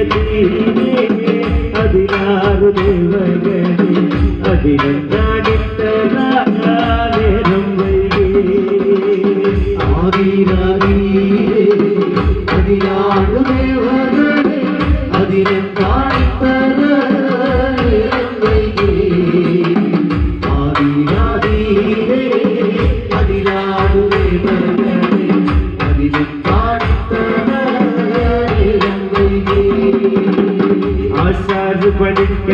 16 ദേവഗണേ അതിനെന്താടിത്തരാനേരം വൈകി 16 ദേവഗണേ അതിനെന്താടിത്തരാനേരം വൈകി 16 ദേവഗണേ അതിനെന്താടിത്തരാനേരം വൈകി ആശാജ് പഠിക്ക